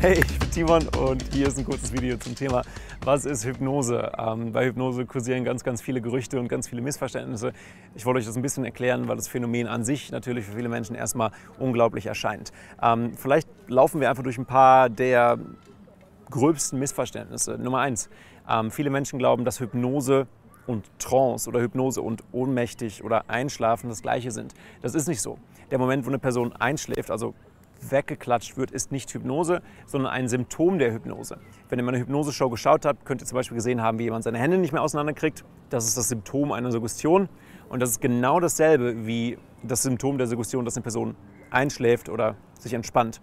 Hey, ich bin Timon und hier ist ein kurzes Video zum Thema, was ist Hypnose? Bei Hypnose kursieren ganz viele Gerüchte und ganz viele Missverständnisse. Ich wollte euch das ein bisschen erklären, weil das Phänomen an sich natürlich für viele Menschen erstmal unglaublich erscheint. Vielleicht laufen wir einfach durch ein paar der gröbsten Missverständnisse. Nummer 1, viele Menschen glauben, dass Hypnose und Trance oder Hypnose und ohnmächtig oder Einschlafen das Gleiche sind. Das ist nicht so. Der Moment, wo eine Person einschläft, also weggeklatscht wird, ist nicht Hypnose, sondern ein Symptom der Hypnose. Wenn ihr mal eine Hypnose-Show geschaut habt, könnt ihr zum Beispiel gesehen haben, wie jemand seine Hände nicht mehr auseinanderkriegt. Das ist das Symptom einer Suggestion. Und das ist genau dasselbe wie das Symptom der Suggestion, dass eine Person einschläft oder sich entspannt.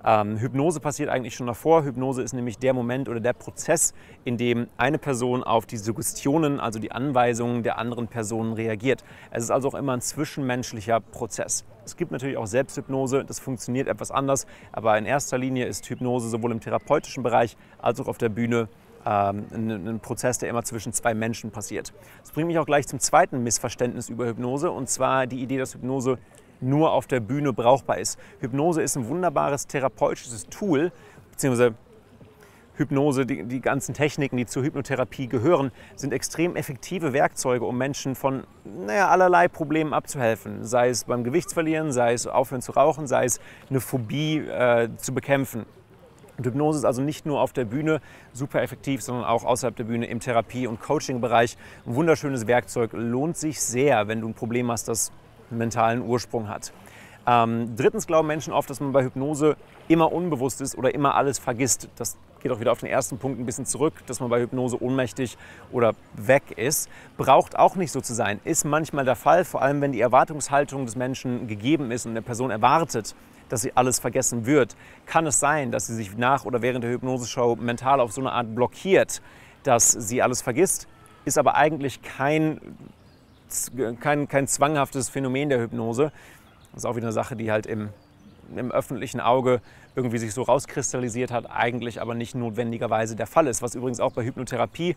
Hypnose passiert eigentlich schon davor. Hypnose ist nämlich der Moment oder der Prozess, in dem eine Person auf die Suggestionen, also die Anweisungen der anderen Personen reagiert. Es ist also auch immer ein zwischenmenschlicher Prozess. Es gibt natürlich auch Selbsthypnose, das funktioniert etwas anders, aber in erster Linie ist Hypnose sowohl im therapeutischen Bereich als auch auf der Bühne ein Prozess, der immer zwischen zwei Menschen passiert. Das bringt mich auch gleich zum zweiten Missverständnis über Hypnose, und zwar die Idee, dass Hypnose nur auf der Bühne brauchbar ist. Hypnose ist ein wunderbares therapeutisches Tool, beziehungsweise Hypnose, die ganzen Techniken, die zur Hypnotherapie gehören, sind extrem effektive Werkzeuge, um Menschen von allerlei Problemen abzuhelfen. Sei es beim Gewichtsverlieren, sei es aufhören zu rauchen, sei es eine Phobie zu bekämpfen. Und Hypnose ist also nicht nur auf der Bühne super effektiv, sondern auch außerhalb der Bühne im Therapie- und Coaching-Bereich. Ein wunderschönes Werkzeug, lohnt sich sehr, wenn du ein Problem hast, das einen mentalen Ursprung hat. Drittens glauben Menschen oft, dass man bei Hypnose immer unbewusst ist oder immer alles vergisst. Das geht auch wieder auf den ersten Punkt ein bisschen zurück, dass man bei Hypnose ohnmächtig oder weg ist. Braucht auch nicht so zu sein. Ist manchmal der Fall, vor allem wenn die Erwartungshaltung des Menschen gegeben ist und eine Person erwartet, dass sie alles vergessen wird. Kann es sein, dass sie sich nach oder während der Hypnoseshow mental auf so eine Art blockiert, dass sie alles vergisst, ist aber eigentlich kein zwanghaftes Phänomen der Hypnose. Das ist auch wieder eine Sache, die halt im öffentlichen Auge irgendwie sich so rauskristallisiert hat, eigentlich aber nicht notwendigerweise der Fall ist. Was übrigens auch bei Hypnotherapie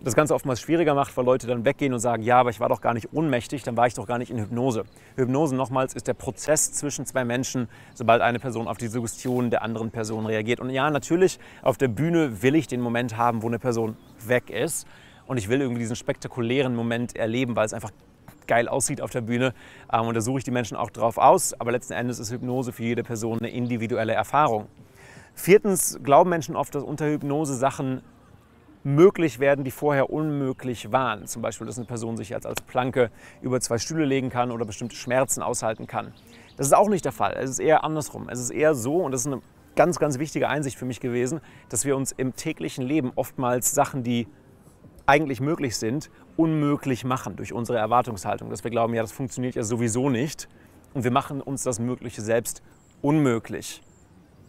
das Ganze oftmals schwieriger macht, weil Leute dann weggehen und sagen, ja, aber ich war doch gar nicht ohnmächtig, dann war ich doch gar nicht in Hypnose. Hypnose, nochmals, ist der Prozess zwischen zwei Menschen, sobald eine Person auf die Suggestion der anderen Person reagiert. Und ja, natürlich, auf der Bühne will ich den Moment haben, wo eine Person weg ist. Und ich will irgendwie diesen spektakulären Moment erleben, weil es einfach geil aussieht auf der Bühne. Und da suche ich die Menschen auch drauf aus. Aber letzten Endes ist Hypnose für jede Person eine individuelle Erfahrung. Viertens glauben Menschen oft, dass unter Hypnose Sachen möglich werden, die vorher unmöglich waren. Zum Beispiel, dass eine Person sich als Planke über 2 Stühle legen kann oder bestimmte Schmerzen aushalten kann. Das ist auch nicht der Fall. Es ist eher andersrum. Es ist eher so, und das ist eine ganz wichtige Einsicht für mich gewesen, dass wir uns im täglichen Leben oftmals Sachen, die eigentlich möglich sind, unmöglich machen durch unsere Erwartungshaltung. Dass wir glauben, ja, das funktioniert ja sowieso nicht. Und wir machen uns das Mögliche selbst unmöglich.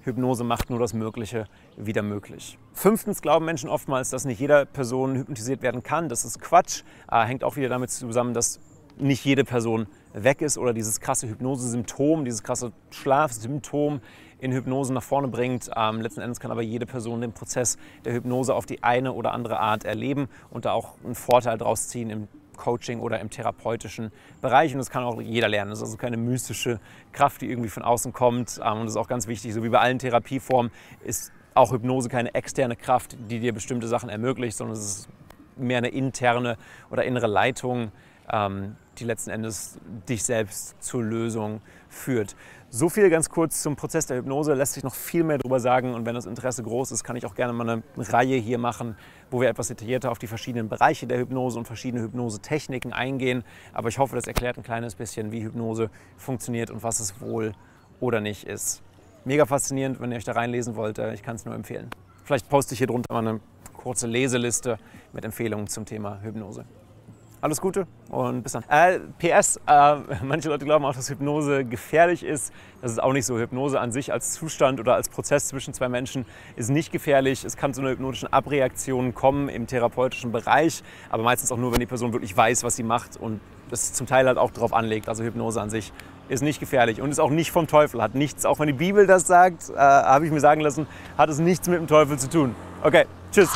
Hypnose macht nur das Mögliche wieder möglich. Fünftens glauben Menschen oftmals, dass nicht jede Person hypnotisiert werden kann. Das ist Quatsch. Hängt auch wieder damit zusammen, dass nicht jede Person weg ist oder dieses krasse Hypnose-Symptom, dieses krasse Schlafsymptom in Hypnose nach vorne bringt. Letzten Endes kann aber jede Person den Prozess der Hypnose auf die eine oder andere Art erleben und da auch einen Vorteil draus ziehen im Coaching oder im therapeutischen Bereich. Und das kann auch jeder lernen. Das ist also keine mystische Kraft, die irgendwie von außen kommt. Und das ist auch ganz wichtig, so wie bei allen Therapieformen ist auch Hypnose keine externe Kraft, die dir bestimmte Sachen ermöglicht, sondern es ist mehr eine interne oder innere Leitung, die letzten Endes dich selbst zur Lösung führt. So viel ganz kurz zum Prozess der Hypnose, lässt sich noch viel mehr darüber sagen, und wenn das Interesse groß ist, kann ich auch gerne mal eine Reihe hier machen, wo wir etwas detaillierter auf die verschiedenen Bereiche der Hypnose und verschiedene Hypnosetechniken eingehen. Aber ich hoffe, das erklärt ein kleines bisschen, wie Hypnose funktioniert und was es wohl oder nicht ist. Mega faszinierend, wenn ihr euch da reinlesen wollt, ich kann es nur empfehlen. Vielleicht poste ich hier drunter mal eine kurze Leseliste mit Empfehlungen zum Thema Hypnose. Alles Gute und bis dann. PS, manche Leute glauben auch, dass Hypnose gefährlich ist. Das ist auch nicht so. Hypnose an sich als Zustand oder als Prozess zwischen zwei Menschen ist nicht gefährlich. Es kann zu einer hypnotischen Abreaktion kommen im therapeutischen Bereich, aber meistens auch nur, wenn die Person wirklich weiß, was sie macht und das zum Teil halt auch darauf anlegt. Also Hypnose an sich ist nicht gefährlich und ist auch nicht vom Teufel. Hat nichts, auch wenn die Bibel das sagt, habe ich mir sagen lassen, hat es nichts mit dem Teufel zu tun. Okay, tschüss.